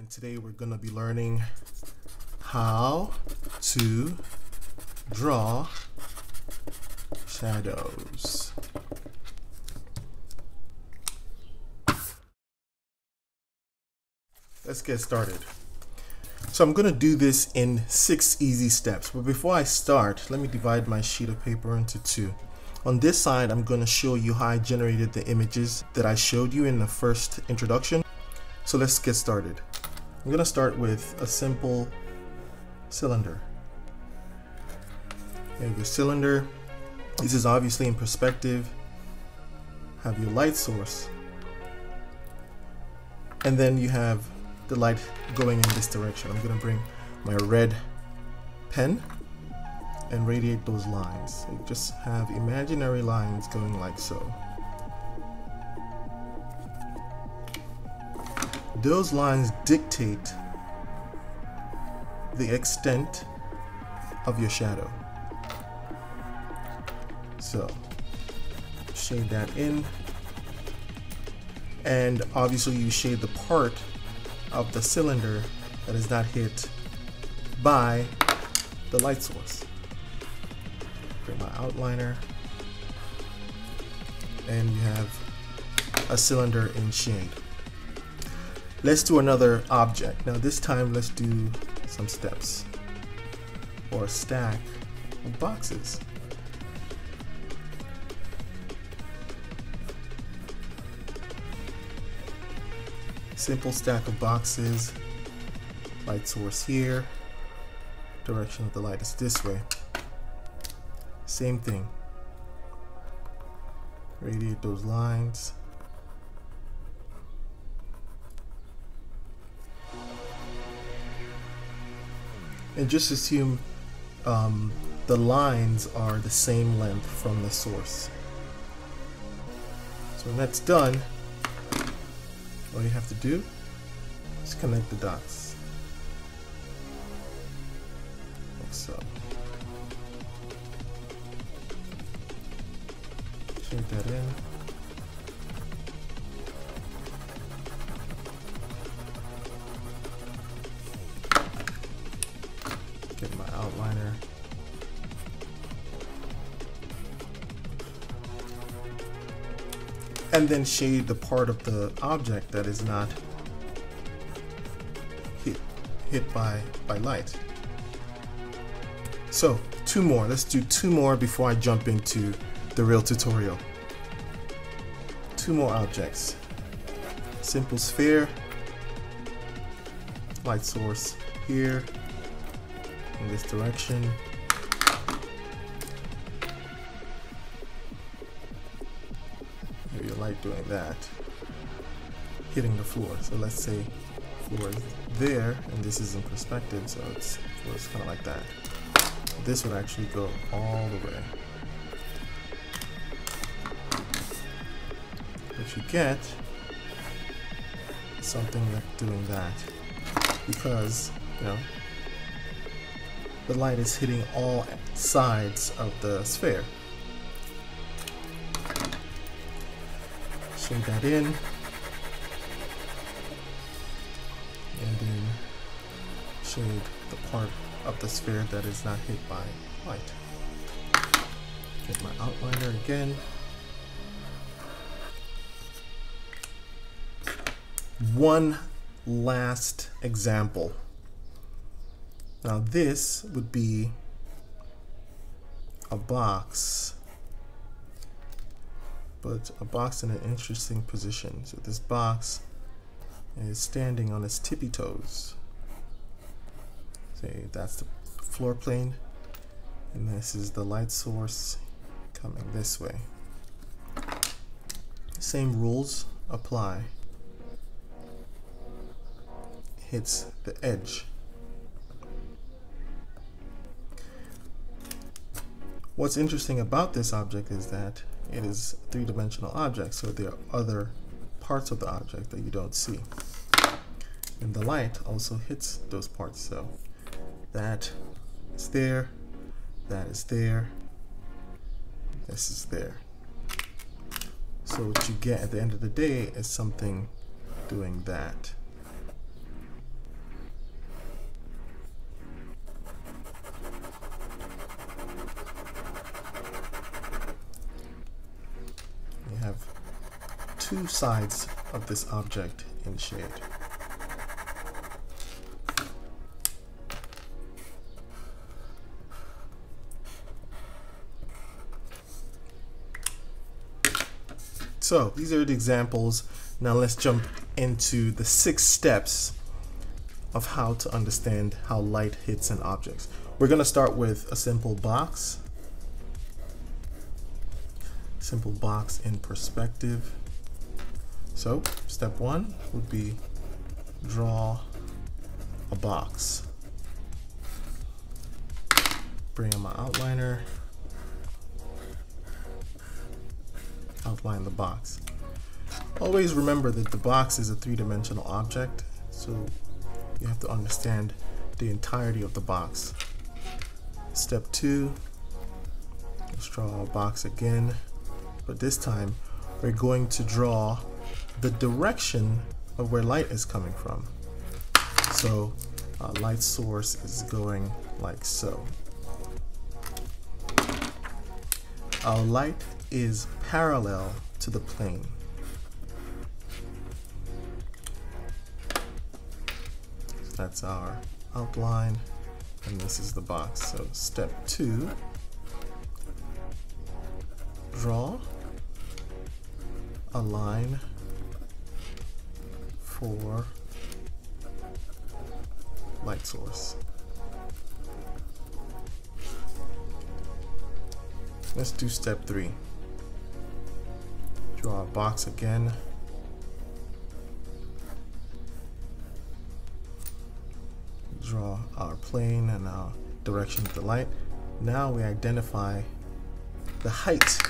and today we're going to be learning how to draw shadows. Let's get started. So I'm going to do this in 6 easy steps, but before I start, let me divide my sheet of paper into 2. On this side, I'm going to show you how I generated the images that I showed you in the first introduction. So let's get started. I'm going to start with a simple cylinder. You have your cylinder. This is obviously in perspective. Have your light source. And then you have the light going in this direction. I'm going to bring my red pen and radiate those lines. So you just have imaginary lines going like so. Those lines dictate the extent of your shadow. So shade that in, and obviously you shade the part of the cylinder that is not hit by the light source. Bring my outliner, and you have a cylinder in shade. Let's do another object. Now this time let's do some steps or a stack of boxes. Simple stack of boxes, light source here, direction of the light is this way. Same thing. Radiate those lines. And just assume the lines are the same length from the source. So when that's done, all you have to do is connect the dots, like so. Shade that in. Get my outliner. And then shade the part of the object that is not hit by light. So 2 more. Let's do 2 more before I jump into the real tutorial. 2 more objects. Simple sphere, light source here in this direction. Your light doing that, hitting the floor. So let's say floor is there, and this is in perspective, so it's kind of like that. This would actually go all the way. What you get is something like doing that, because the light is hitting all sides of the sphere. Shade that in, and then shade the part of the sphere that is not hit by light. Get my outliner again. One last example. Now this would be a box, but a box in an interesting position. So this box is standing on its tippy toes. Say that's the floor plane, and this is the light source coming this way. Same rules apply. Hits the edge. What's interesting about this object is that it is a 3-dimensional object, so there are other parts of the object that you don't see. And the light also hits those parts, so that is there, that is there, this is there. So what you get at the end of the day is something doing that. two sides of this object in shade. So these are the examples. Now let's jump into the 6 steps of how to understand how light hits an object. We're going to start with a simple box. Simple box in perspective. So step 1 would be draw a box. Bring in my outliner. Outline the box. Always remember that the box is a 3-dimensional object, so you have to understand the entirety of the box. Step 2, let's draw a box again, but this time we're going to draw the direction of where light is coming from. So light source is going like so. Our light is parallel to the plane. So that's our outline, and this is the box. So step 2, draw a line for light source. Let's do step 3. Draw a box again. Draw our plane and our direction of the light. Now we identify the height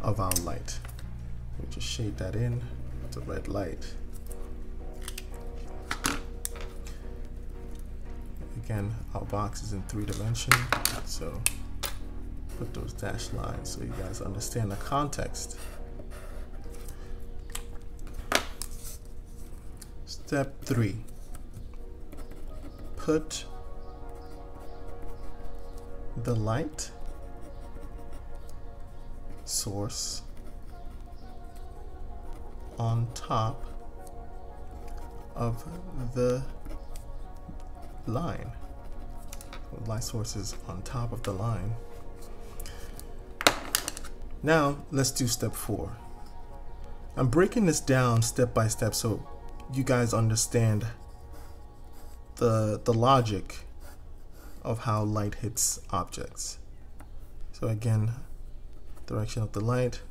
of our light. We just shade that in to red light. Again, our box is in 3 dimensions, so put those dashed lines so you guys understand the context. Step 3, put the light source on top of the line. The light source is on top of the line. Now let's do step 4. I'm breaking this down step by step so you guys understand the logic of how light hits objects. So again, direction of the light,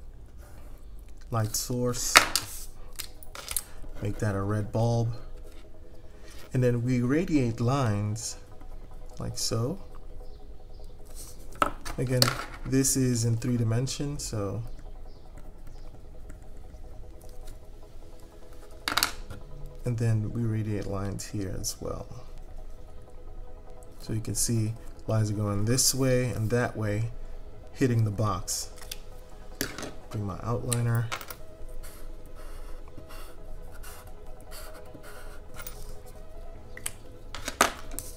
light source, make that a red bulb, and then we radiate lines like so. Again, this is in 3 dimensions, so and then we radiate lines here as well. So you can see lines are going this way and that way, hitting the box. Bring my outliner.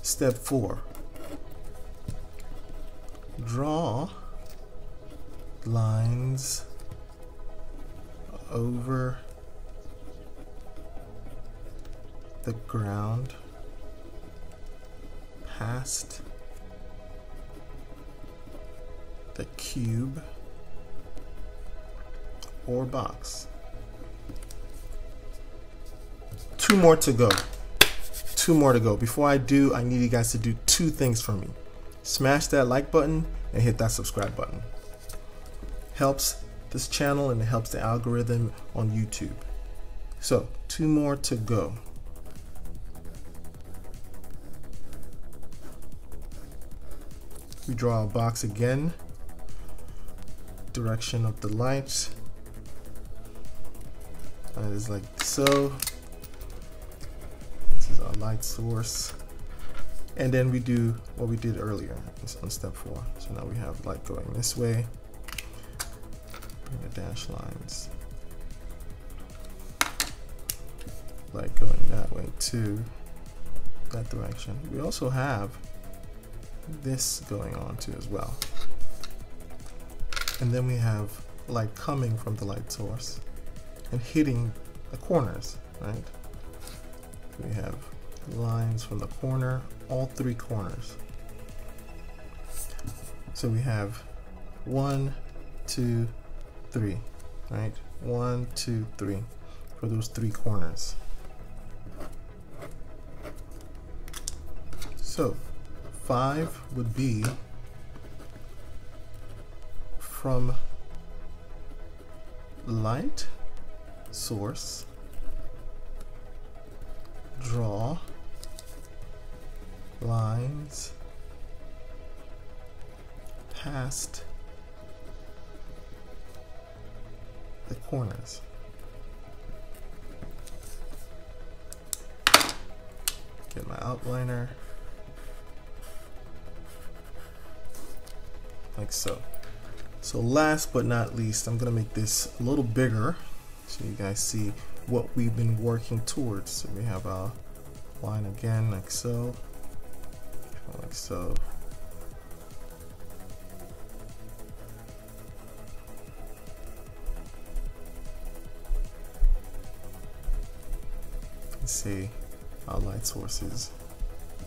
Step 4. Draw lines over the ground, past the cube or box. 2 more to go. 2 more to go. Before I do, I need you guys to do 2 things for me. Smash that like button and hit that subscribe button. Helps this channel and it helps the algorithm on YouTube. So 2 more to go. We draw a box again. Direction of the light. That is like so. This is our light source. And then we do what we did earlier on step 4. So now we have light going this way. Bring the dash lines. Light going that way too. That direction. We also have this going on too as well. And then we have light coming from the light source. and hitting the corners, right? We have lines from the corner, all three corners. So we have 1, 2, 3, right? 1, 2, 3 for those three corners. So 5 would be from light source, draw lines past the corners. Get my outliner like so. So last but not least, I'm gonna make this a little bigger so you guys see what we've been working towards. So we have our line again like so, like so. Let's see our light sources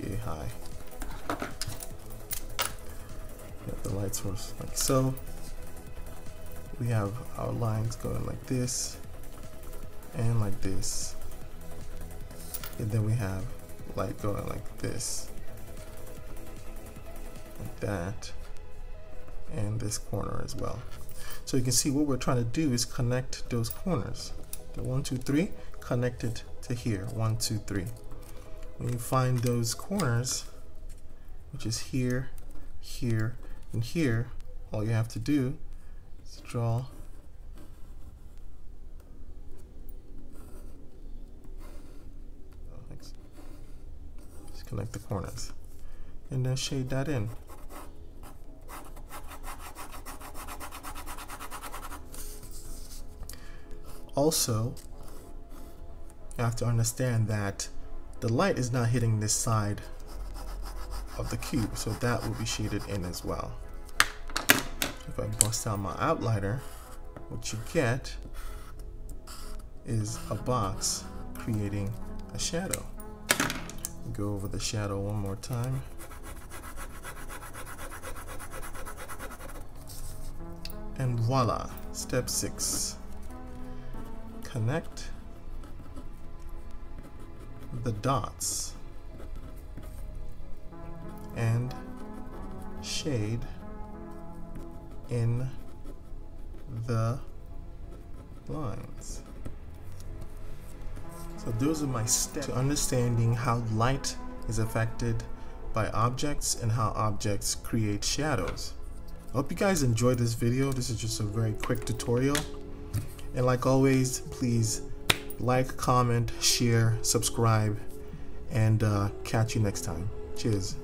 yay high. Get the light source like so. We have our lines going like this and like this, and then we have light going like this, like that, and this corner as well. So you can see what we're trying to do is connect those corners. The 1, 2, 3 connected to here. 1, 2, 3. When you find those corners, which is here, here, and here, all you have to do is draw just connect the corners and then shade that in. Also, you have to understand that the light is not hitting this side of the cube, so that will be shaded in as well. If I bust out my outliner, what you get is a box creating a shadow. Go over the shadow one more time. And voila, step 6. Connect the dots and shade in the lines. So those are my steps to understanding how light is affected by objects and how objects create shadows. I hope you guys enjoyed this video. This is just a very quick tutorial. And like always, please like, comment, share, subscribe, and catch you next time. Cheers.